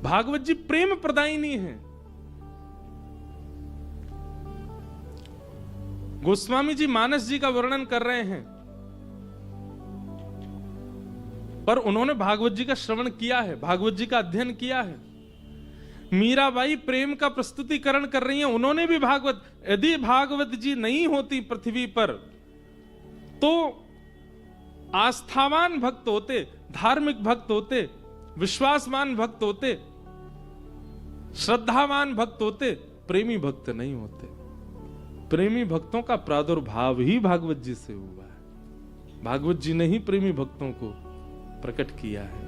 भागवत जी प्रेम प्रदायिनी है। गोस्वामी जी मानस जी का वर्णन कर रहे हैं, पर उन्होंने भागवत जी का श्रवण किया है, भागवत जी का अध्ययन किया है। मीराबाई प्रेम का प्रस्तुतिकरण कर रही हैं, उन्होंने भी भागवत, यदि भागवत जी नहीं होती पृथ्वी पर तो आस्थावान भक्त होते, धार्मिक भक्त होते, विश्वासवान भक्त होते, श्रद्धावान भक्त होते, प्रेमी भक्त नहीं होते। प्रेमी भक्तों का प्रादुर्भाव ही भागवत जी से हुआ है। भागवत जी ने ही प्रेमी भक्तों को प्रकट किया है।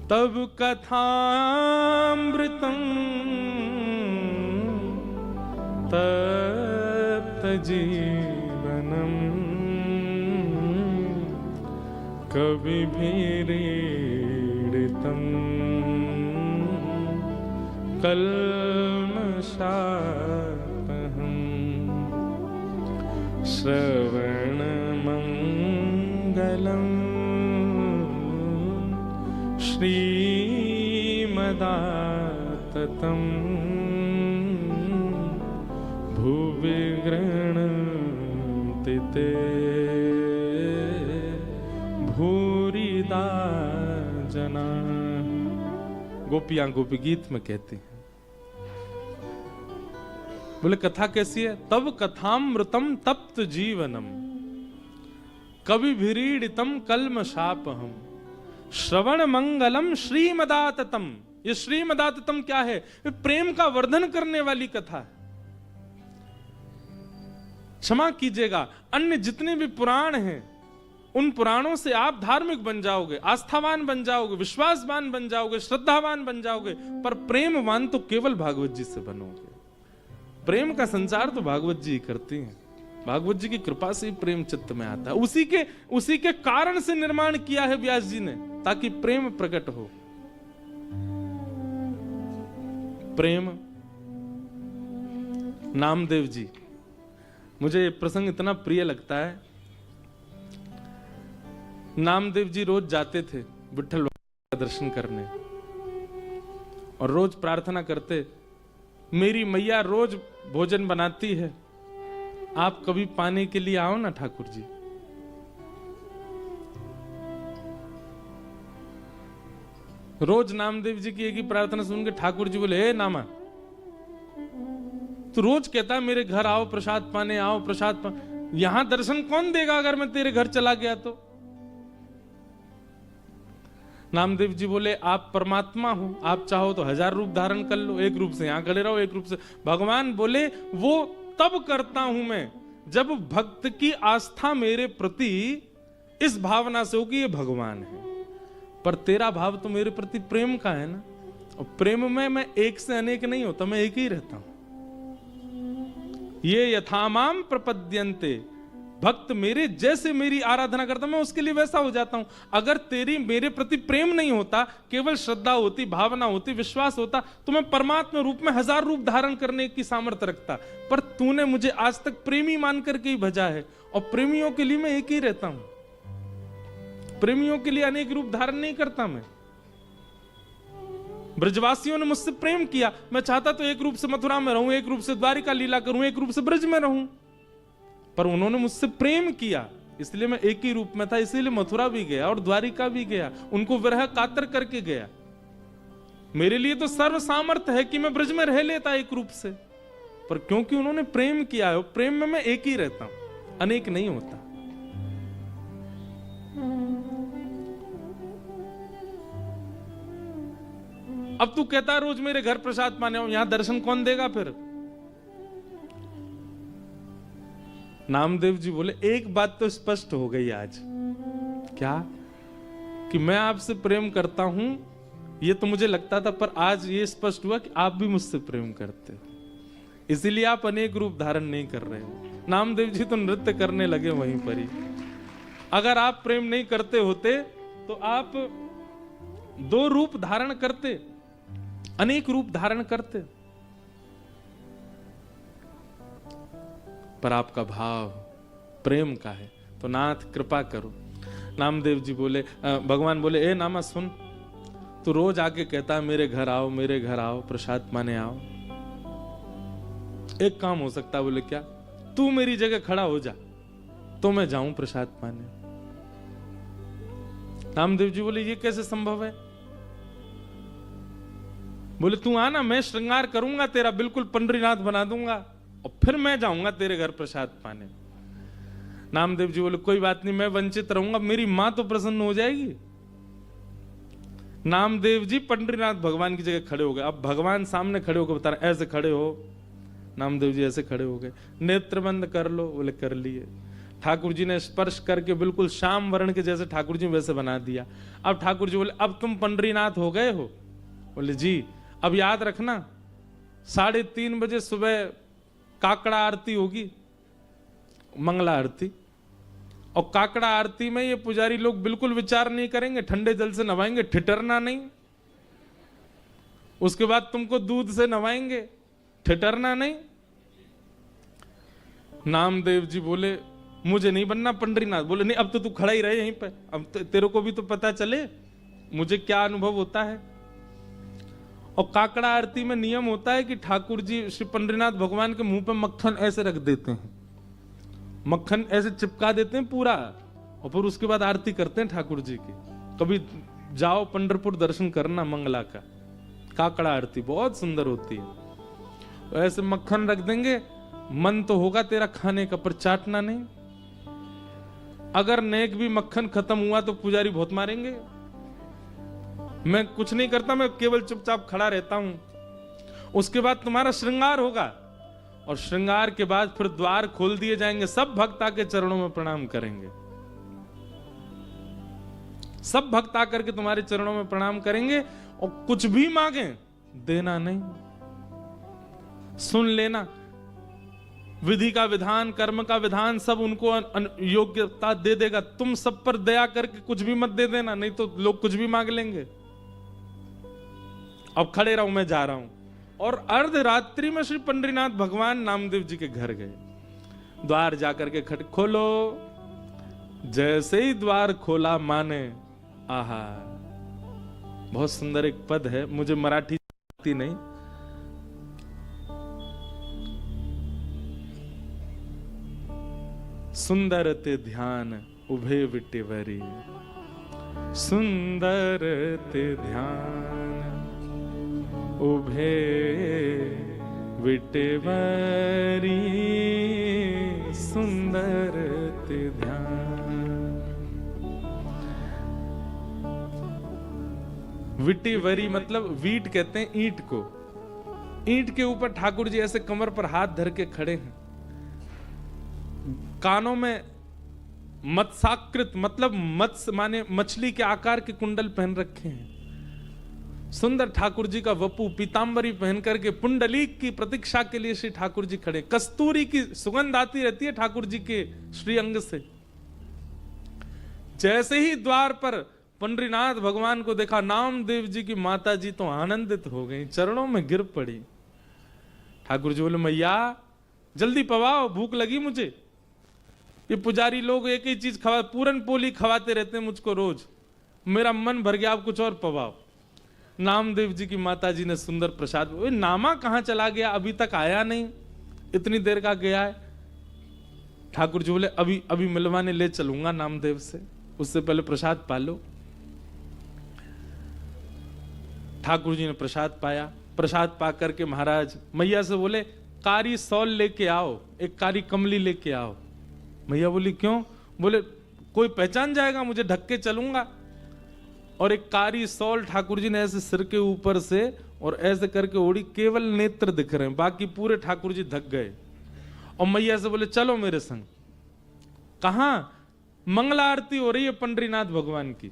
तब कथामृतम तप्त जीवनम कविभिरीडितम कल्मषापहम् श्रवणमङ्गलम् श्रीमदाततं भुवि गृह्णन्ति ते भूरिदा जनाः। गोपियां गोपी गीत में कहती हैं, बोले कथा कैसी है? तब कथामृतम तप्त जीवनम कविभिरीडितम कल्मषापहम् श्रवण मंगलम श्रीमदाततम। ये श्रीमदाततम क्या है? ये प्रेम का वर्धन करने वाली कथा है। क्षमा कीजिएगा, अन्य जितने भी पुराण हैं उन पुराणों से आप धार्मिक बन जाओगे, आस्थावान बन जाओगे, विश्वासवान बन जाओगे, श्रद्धावान बन जाओगे, पर प्रेमवान तो केवल भागवत जी से बनोगे। प्रेम का संचार तो भागवत जी करती हैं। भागवत जी की कृपा से ही प्रेम चित्त में आता है। उसी के कारण से निर्माण किया है व्यास जी ने, ताकि प्रेम प्रकट हो। प्रेम, नामदेव जी, मुझे ये प्रसंग इतना प्रिय लगता है। नामदेव जी रोज जाते थे विठ्ठल का दर्शन करने और रोज प्रार्थना करते, मेरी मैया रोज भोजन बनाती है, आप कभी पाने के लिए आओ ना ठाकुर जी। रोज नामदेव जी की एक ही प्रार्थना सुन के ठाकुर जी बोले, हे नामा, तू रोज कहता है मेरे घर आओ प्रसाद पाने, आओ प्रसाद पाने, यहां दर्शन कौन देगा अगर मैं तेरे घर चला गया तो? नामदेव जी बोले, आप परमात्मा हो, आप चाहो तो 1000 रूप धारण कर लो, एक रूप से यहां खड़े रहो, एक रूप से। भगवान बोले, वो तब करता हूं मैं जब भक्त की आस्था मेरे प्रति इस भावना से हो कि ये भगवान है। पर तेरा भाव तो मेरे प्रति प्रेम का है ना, और प्रेम में मैं एक से अनेक नहीं होता, मैं एक ही रहता हूं। ये यथामाम प्रपद्यन्ते, भक्त मेरे जैसे मेरी आराधना करता मैं उसके लिए वैसा हो जाता हूं। अगर तेरी मेरे प्रति प्रेम नहीं होता, केवल श्रद्धा होती, भावना होती, विश्वास होता, तो मैं परमात्मा रूप में 1000 रूप धारण करने की सामर्थ्य रखता। पर तूने मुझे आज तक प्रेमी मान करके ही भजा है, और प्रेमियों के लिए मैं एक ही रहता हूं। प्रेमियों के लिए अनेक रूप धारण नहीं करता मैं। ब्रजवासियों ने मुझसे प्रेम किया, मैं चाहता तो एक रूप से मथुरा में रहूं, एक रूप से द्वारिका लीला करूं, एक रूप से ब्रज में रहूं, पर उन्होंने मुझसे प्रेम किया, इसलिए मैं एक ही रूप में था, इसीलिए मथुरा भी गया और द्वारिका भी गया, उनको विरह कातर करके गया। मेरे लिए तो सर्व सामर्थ्य है कि मैं ब्रज में रह लेता एक रूप से, पर क्योंकि उन्होंने प्रेम किया है, प्रेम में मैं एक ही रहता हूं, अनेक नहीं होता। अब तू कहता है रोज मेरे घर प्रसाद पाने आओ, यहां दर्शन कौन देगा फिर? नामदेव जी बोले, एक बात तो स्पष्ट हो गई आज। क्या? कि मैं आपसे प्रेम करता हूं, ये तो मुझे लगता था, पर आज ये स्पष्ट हुआ कि आप भी मुझसे प्रेम करते हो, इसीलिए आप अनेक रूप धारण नहीं कर रहे हो। नामदेव जी तो नृत्य करने लगे वहीं पर ही। अगर आप प्रेम नहीं करते होते तो आप 2 रूप धारण करते, अनेक रूप धारण करते, पर आपका भाव प्रेम का है, तो नाथ कृपा करो। नामदेव जी बोले, भगवान बोले, ए नामा सुन, तो रोज आके कहता है मेरे घर आओ, मेरे घर आओ, प्रसाद पाने आओ। एक काम हो सकता है, बोले क्या, तू मेरी जगह खड़ा हो जा तो मैं जाऊं प्रसाद पाने। नामदेव जी बोले ये कैसे संभव है? बोले तू आना, मैं श्रृंगार करूंगा तेरा, बिल्कुल पंडरीनाथ बना दूंगा और फिर मैं जाऊंगा तेरे घर प्रसाद पाने। नामदेव जी बोले कोई बात नहीं, मैं वंचित रहूंगा, मेरी मां तो प्रसन्न हो जाएगी। नामदेव जी पंडरीनाथ भगवान की जगह खड़े हो गए। अब भगवान सामने खड़े होकर बता रहे ऐसे खड़े हो। नामदेव जी ऐसे खड़े हो गए। नेत्र बंद कर लो, बोले कर लिए। ठाकुर जी ने स्पर्श करके बिल्कुल श्याम वर्ण के जैसे ठाकुर जी वैसे बना दिया। अब ठाकुर जी बोले अब तुम पंडरीनाथ हो गए हो? बोले जी। अब याद रखना 3:30 बजे सुबह काकड़ा आरती होगी, मंगला आरती, और काकड़ा आरती में ये पुजारी लोग बिल्कुल विचार नहीं करेंगे, ठंडे जल से नवाएंगे, ठिठरना नहीं। उसके बाद तुमको दूध से नवाएंगे, ठिठरना नहीं। नामदेव जी बोले मुझे नहीं बनना पंडरीनाथ। बोले नहीं, अब तो तू खड़ा ही रहे यहीं पे, अब तेरे को भी तो पता चले मुझे क्या अनुभव होता है। और काकड़ा आरती में नियम होता है कि ठाकुर जी श्री पंडरीनाथ भगवान के मुंह पे मक्खन ऐसे रख देते हैं, मक्खन ऐसे चिपका देते हैं पूरा, और फिर उसके बाद आरती करते हैं ठाकुर जी की। कभी जाओ पंढरपुर दर्शन करना मंगला का, काकड़ा आरती बहुत सुंदर होती है। तो ऐसे मक्खन रख देंगे, मन तो होगा तेरा खाने का पर चाटना नहीं। अगर नेक भी मक्खन खत्म हुआ तो पुजारी बहुत मारेंगे। मैं कुछ नहीं करता, मैं केवल चुपचाप खड़ा रहता हूं। उसके बाद तुम्हारा श्रृंगार होगा, और श्रृंगार के बाद फिर द्वार खोल दिए जाएंगे, सब भक्त आके चरणों में प्रणाम करेंगे, सब भक्त आकर के तुम्हारे चरणों में प्रणाम करेंगे, और कुछ भी मांगे देना नहीं, सुन लेना। विधि का विधान, कर्म का विधान सब उनको योग्यता दे देगा। तुम सब पर दया करके कुछ भी मत दे देना, नहीं तो लोग कुछ भी मांग लेंगे। अब खड़े रहो, मैं जा रहा हूं। और अर्धरात्रि में श्री पंडरीनाथ भगवान नामदेव जी के घर गए। द्वार जाकर के खट खोलो। जैसे ही द्वार खोला माने, आहा, बहुत सुंदर एक पद है, मुझे मराठी आती नहीं, सुंदर ते ध्यान उभे विटेवरी, सुंदर ते ध्यान उभे विटेवरी, सुंदर ते ध्यान। विटेवरी मतलब वीट कहते हैं ईंट को। ईंट के ऊपर ठाकुर जी ऐसे कमर पर हाथ धर के खड़े हैं। कानों में मत्स्याकृत मतलब मत्स्य माने मछली के आकार के कुंडल पहन रखे हैं। सुंदर ठाकुर जी का वपु पीतांबरी पहन करके पुंडलीक की प्रतीक्षा के लिए श्री ठाकुर जी खड़े। कस्तूरी की सुगंध आती रहती है ठाकुर जी के श्री अंग से। जैसे ही द्वार पर पंडरीनाथ भगवान को देखा, नामदेव जी की माता जी तो आनंदित हो गई, चरणों में गिर पड़ी। ठाकुर जी बोले मैया जल्दी पवाओ, भूख लगी मुझे। ये पुजारी लोग एक ही चीज खवा, पूरन पोली खवाते रहते हैं मुझको रोज, मेरा मन भर गया, आप कुछ और पवाओ। नामदेव जी की माता जी ने सुंदर प्रसाद। नामा कहां चला गया, अभी तक आया नहीं, इतनी देर का गया है। ठाकुर जी बोले अभी अभी मिलवाने ले चलूंगा नामदेव से, उससे पहले प्रसाद पा लो। ठाकुर जी ने प्रसाद पाया। प्रसाद पा करके महाराज मैया से बोले कारी सौल लेके आओ, एक कारी कमली लेके आओ। मैया बोली क्यों? बोले कोई पहचान जाएगा, मुझे ढक के चलूंगा। और एक कारी सौल ठाकुर जी ने ऐसे सिर के ऊपर से और ऐसे करके ओढ़ी, केवल नेत्र दिख रहे हैं, बाकी पूरे ठाकुर जी ढक गए। और मैया से बोले चलो मेरे संग। कहां? मंगला आरती हो रही है पंडरीनाथ भगवान की,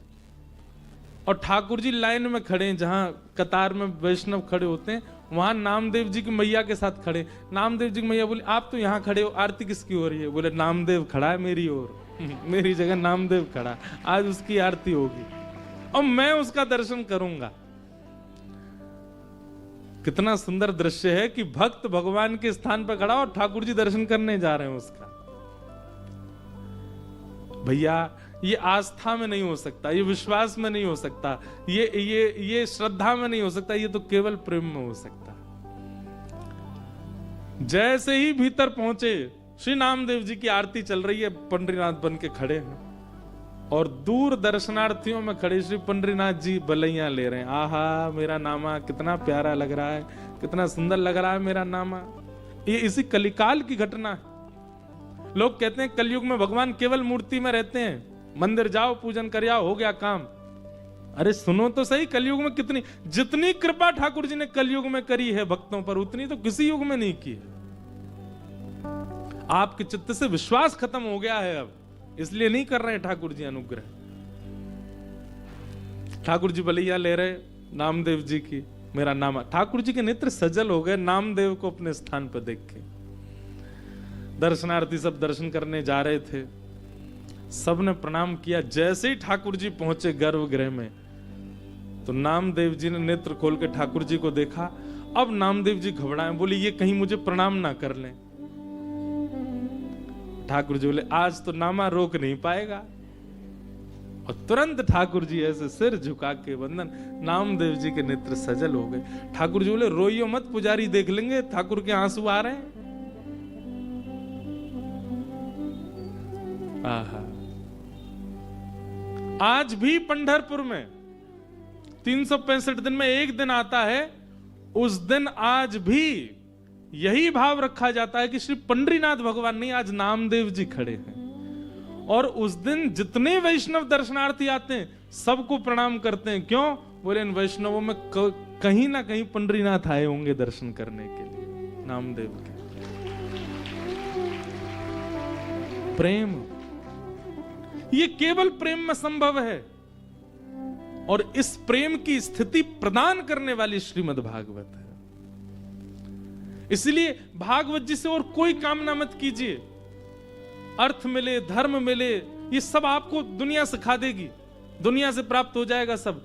और ठाकुर जी लाइन में खड़े हैं, जहां कतार में वैष्णव खड़े होते हैं, वहां नामदेव जी की मैया के साथ खड़े। नामदेव जी की मैया बोली आप तो यहाँ खड़े हो, आरती किसकी हो रही है? बोले नामदेव खड़ा है मेरी ओर, मेरी जगह नामदेव खड़ा, आज उसकी आरती होगी और मैं उसका दर्शन करूंगा। कितना सुंदर दृश्य है कि भक्त भगवान के स्थान पर खड़ा और ठाकुर जी दर्शन करने जा रहे हैं उसका। भैया ये आस्था में नहीं हो सकता, ये विश्वास में नहीं हो सकता, ये श्रद्धा में नहीं हो सकता, ये तो केवल प्रेम में हो सकता। जैसे ही भीतर पहुंचे, श्री नामदेव जी की आरती चल रही है, पंडरीनाथ बन के खड़े हैं और दूर दर्शनार्थियों में खड़े श्री पंडरीनाथ जी बलैया ले रहे हैं। आहा, मेरा नामा कितना प्यारा लग रहा है, कितना सुंदर लग रहा है मेरा नामा। ये इसी कलिकाल की घटना है। लोग कहते हैं कलयुग में भगवान केवल मूर्ति में रहते हैं, मंदिर जाओ पूजन कर आओ, हो गया काम। अरे सुनो तो सही, कलयुग में जितनी कृपा ठाकुर जी ने कलयुग में करी है भक्तों पर, उतनी तो किसी युग में नहीं की है। आपके चित्त से विश्वास खत्म हो गया है अब, इसलिए नहीं कर रहे ठाकुर जी अनुग्रह। ठाकुर जी बलैया ले रहे नामदेव जी की, मेरा नामा। ठाकुर जी के नेत्र सजल हो गए नामदेव को अपने स्थान पर देख के। दर्शनार्थी सब दर्शन करने जा रहे थे, सबने प्रणाम किया। जैसे ही ठाकुर जी पहुंचे गर्भगृह में, तो नामदेव जी ने नेत्र खोल के ठाकुर जी को देखा। अब नामदेव जी घबराए, बोले ये कहीं मुझे प्रणाम ना कर लें। ठाकुर जी बोले आज तो नामा रोक नहीं पाएगा, और तुरंत ठाकुर जी ऐसे सिर झुका के वंदन। नामदेव जी के नेत्र सजल हो गए। ठाकुर जी बोले रोइयो मत, पुजारी देख लेंगे, ठाकुर के आंसू आ रहे हैं। आहा, आज भी पंढरपुर में 365 दिन में एक दिन आता है, उस दिन आज भी यही भाव रखा जाता है कि श्री पंडरीनाथ भगवान नहीं, आज नामदेव जी खड़े हैं। और उस दिन जितने वैष्णव दर्शनार्थी आते हैं सबको प्रणाम करते हैं। क्यों? बोले इन वैष्णवों में कहीं ना कहीं पंडरीनाथ आए होंगे दर्शन करने के लिए, नामदेव के। प्रेम, ये केवल प्रेम में संभव है, और इस प्रेम की स्थिति प्रदान करने वाली श्रीमद् भागवत है। इसलिए भागवत जी से और कोई कामना मत कीजिए। अर्थ मिले, धर्म मिले, ये सब आपको दुनिया सिखा देगी, दुनिया से प्राप्त हो जाएगा सब,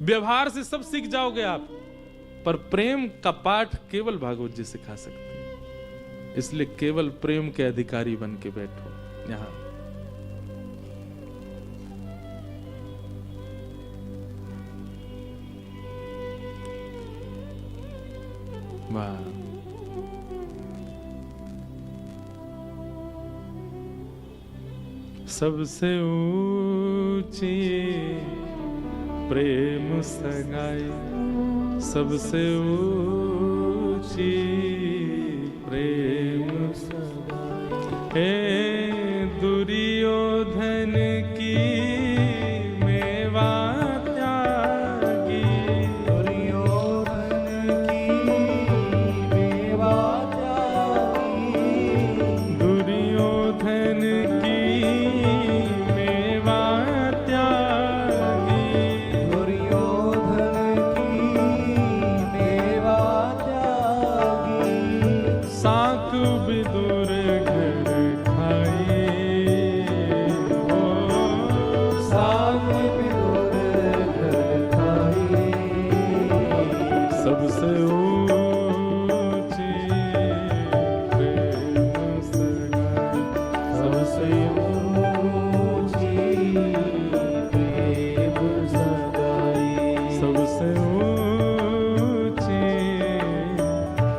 व्यवहार से सब सीख जाओगे आप, पर प्रेम का पाठ केवल भागवत जी सिखा सकते हैं। इसलिए केवल प्रेम के अधिकारी बन के बैठो यहां। वाह, सबसे ऊंची प्रेम सगाई, सबसे ऊंची प्रेम सगाई, हे दुर्योधन की मेवा त्यागी, दुर्योधन की मेवा त्यागी, दुर्योधन की मेवा त्यागी, दुर्योधन की मेवा त्यागी, साक विदुर घर खाई, ओ साक विदुर घर खाई, सबसे ऊंची प्रेम सगाई, सबसे ऊंची प्रेम सगाई, सबसे ऊंची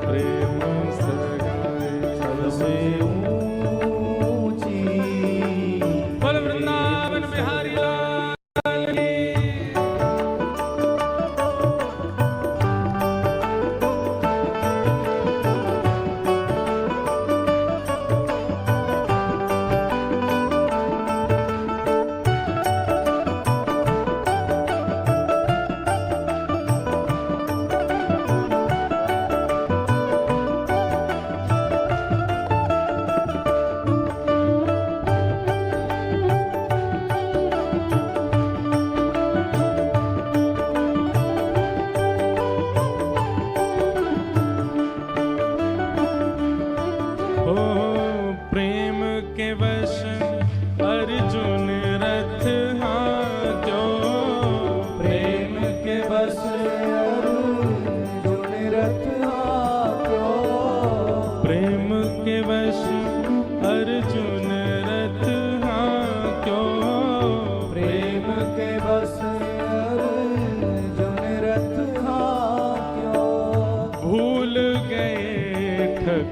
प्रेम सगाई, सबसे ऊंची। बोल वृंदावन बिहारी लाल की।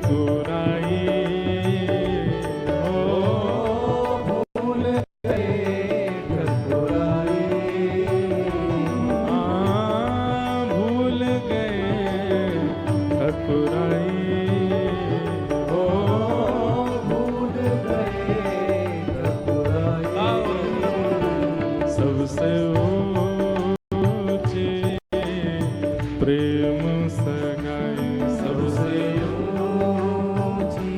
ठकुराई हो भूल गए ठकुराई, भूल गए ठकुराई हो भूल गए ठकुराई। सबसे ऊंची प्रेम सगाई सबसे ऊंची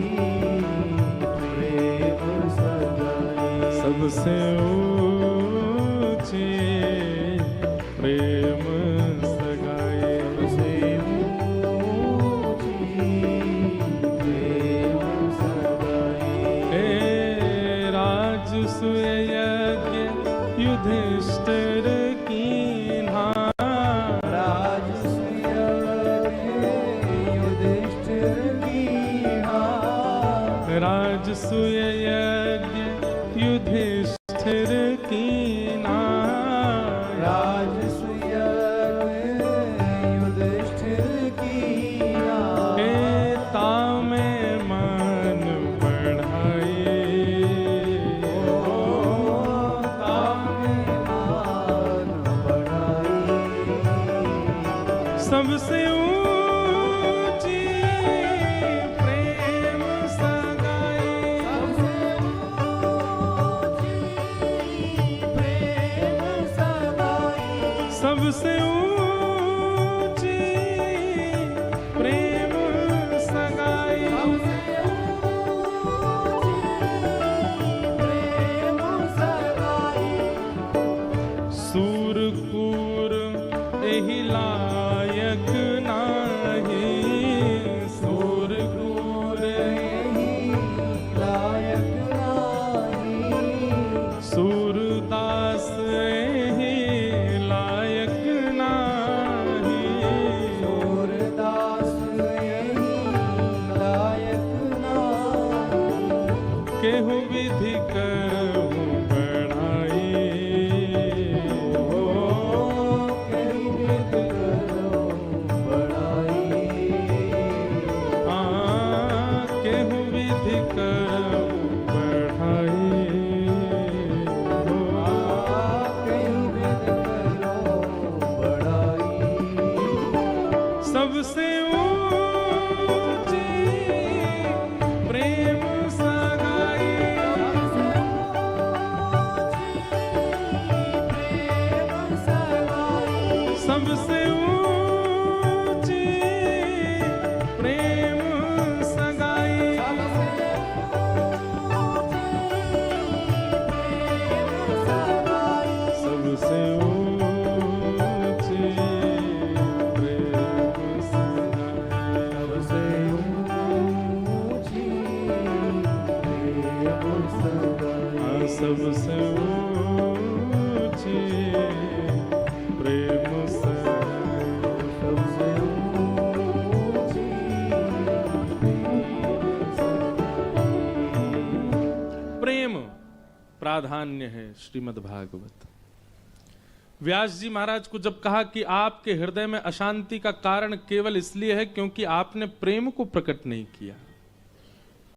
प्रेम सगाई, सबसे ऊंची प्रेम सगाई सबसे ऊंची प्रेम सगाई। हे राजसूय यज्ञ युधिष्ठिर कीन्हा राजसूय युधिष्ठिर कीन्हा, राजसूय यज्ञ युधिष्ठिर कीन्हा राजसूय युधिष्ठिर कीन्हा। हे तामे मन बढ़ाई सबसे ऊंची प्रेम सगाई सबसे ऊंची प्रेम सगाई सूरकूर एहि लायक नाही सूरकूर लायक नाही, सूरदास एहि लायक नाही सूरदास यही लायक नाही। केहू विधि करहु बढ़ाई कहीं विध करो बड़ाई, केहू विधि करहु बढ़ाई कहीं विध करो बड़ाई। सबसे ऊंची प्रेम सगाई सबसे ऊंची प्रेम सगाई सबसे ऊंची प्रेम सगाई सबसे ऊंची प्रेम सगाई, सबसे ऊंची प्रेम सगाई सबसे ऊंची प्रेम सगाई। प्रेम प्राधान्य है श्रीमद् भागवत। व्यास जी महाराज को जब कहा कि आपके हृदय में अशांति का कारण केवल इसलिए है क्योंकि आपने प्रेम को प्रकट नहीं किया,